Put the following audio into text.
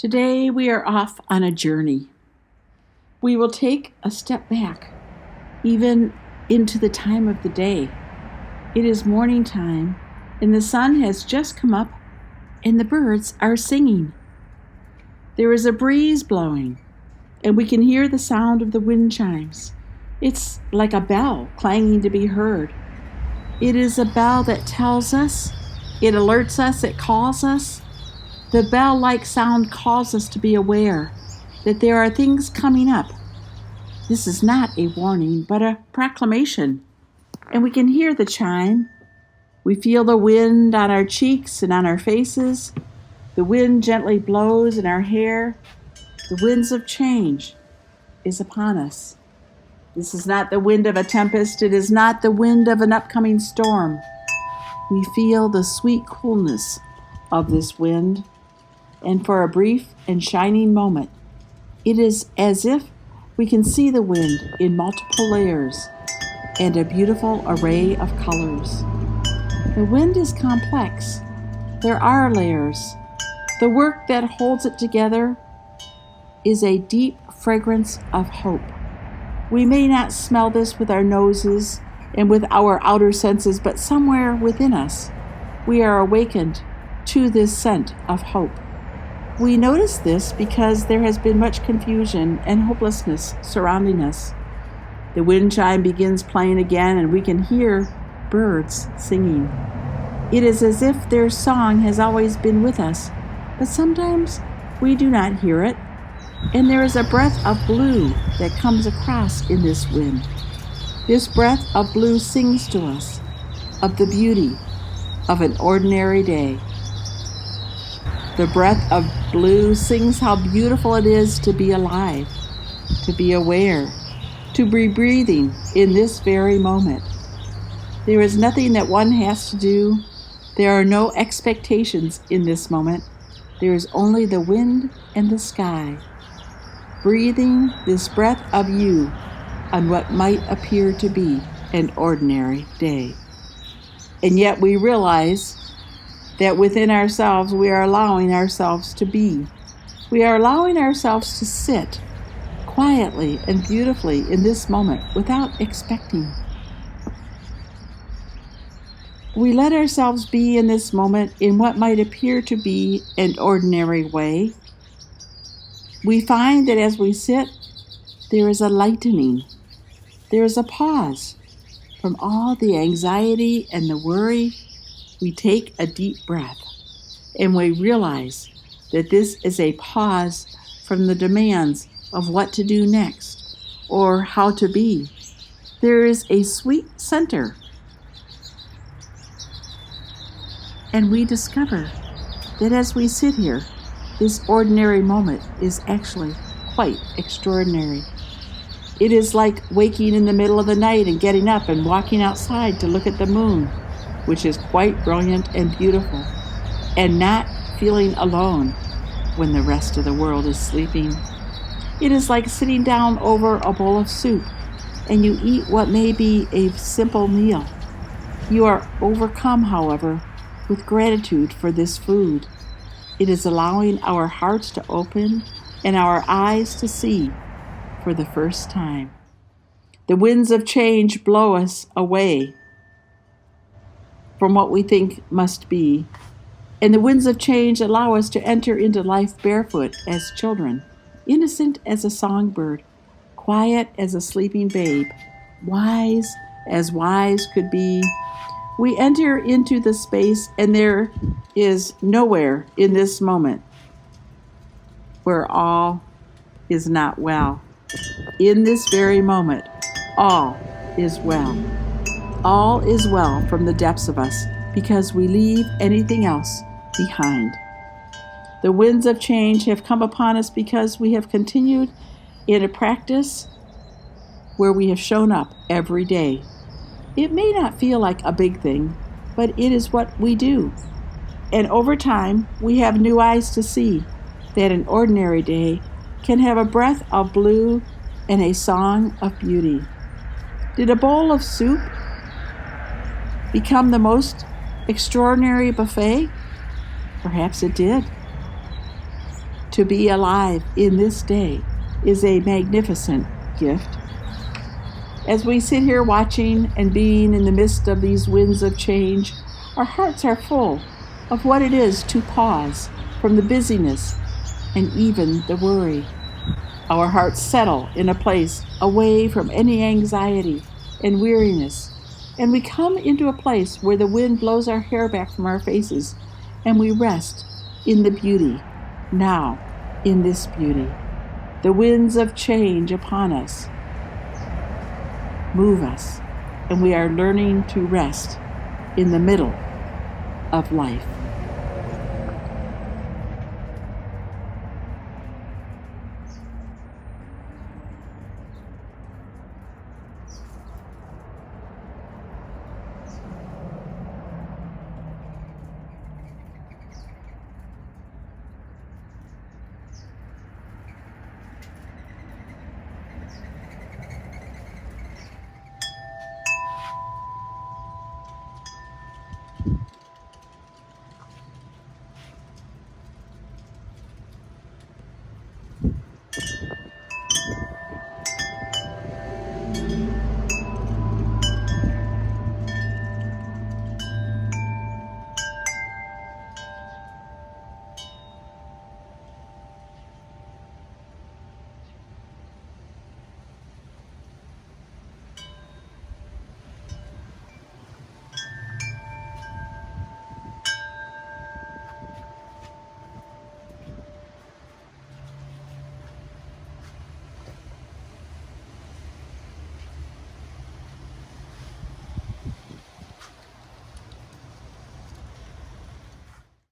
Today we are off on a journey. We will take a step back, even into the time of the day. It is morning time, and the sun has just come up, and the birds are singing. There is a breeze blowing, and we can hear the sound of the wind chimes. It's like a bell clanging to be heard. It is a bell that tells us, it alerts us, it calls us. The bell-like sound calls us to be aware that there are things coming up. This is not a warning, but a proclamation. And we can hear the chime. We feel the wind on our cheeks and on our faces. The wind gently blows in our hair. The winds of change is upon us. This is not the wind of a tempest. It is not the wind of an upcoming storm. We feel the sweet coolness of this wind. And for a brief and shining moment, it is as if we can see the wind in multiple layers and a beautiful array of colors. The wind is complex. There are layers. The work that holds it together is a deep fragrance of hope. We may not smell this with our noses and with our outer senses, but somewhere within us, we are awakened to this scent of hope. We notice this because there has been much confusion and hopelessness surrounding us. The wind chime begins playing again, and we can hear birds singing. It is as if their song has always been with us, but sometimes we do not hear it, and there is a breath of blue that comes across in this wind. This breath of blue sings to us of the beauty of an ordinary day. The breath of blue sings how beautiful it is to be alive, to be aware, to be breathing in this very moment. There is nothing that one has to do. There are no expectations in this moment. There is only the wind and the sky, breathing this breath of you on what might appear to be an ordinary day. And yet we realize that within ourselves we are allowing ourselves to be. We are allowing ourselves to sit quietly and beautifully in this moment without expecting. We let ourselves be in this moment in what might appear to be an ordinary way. We find that as we sit, there is a lightening. There is a pause from all the anxiety and the worry. We take a deep breath, and we realize that this is a pause from the demands of what to do next or how to be. There is a sweet center, and we discover that as we sit here, this ordinary moment is actually quite extraordinary. It is like waking in the middle of the night and getting up and walking outside to look at the moon, which is quite brilliant and beautiful, and not feeling alone when the rest of the world is sleeping. It is like sitting down over a bowl of soup, and you eat what may be a simple meal. You are overcome, however, with gratitude for this food. It is allowing our hearts to open and our eyes to see for the first time. The winds of change blow us away from what we think must be, and the winds of change allow us to enter into life barefoot as children, innocent as a songbird, quiet as a sleeping babe, wise as wise could be. We enter into the space, and there is nowhere in this moment where all is not well. In this very moment, all is well. All is well from the depths of us because we leave anything else behind. The winds of change have come upon us because we have continued in a practice where we have shown up every day. It may not feel like a big thing, but it is what we do. And over time, we have new eyes to see that an ordinary day can have a breath of blue and a song of beauty. Did a bowl of soup become the most extraordinary buffet? Perhaps it did. To be alive in this day is a magnificent gift. As we sit here watching and being in the midst of these winds of change, our hearts are full of what it is to pause from the busyness and even the worry. Our hearts settle in a place away from any anxiety and weariness, and we come into a place where the wind blows our hair back from our faces, and we rest in the beauty, now in this beauty. The winds of change upon us move us, and we are learning to rest in the middle of life.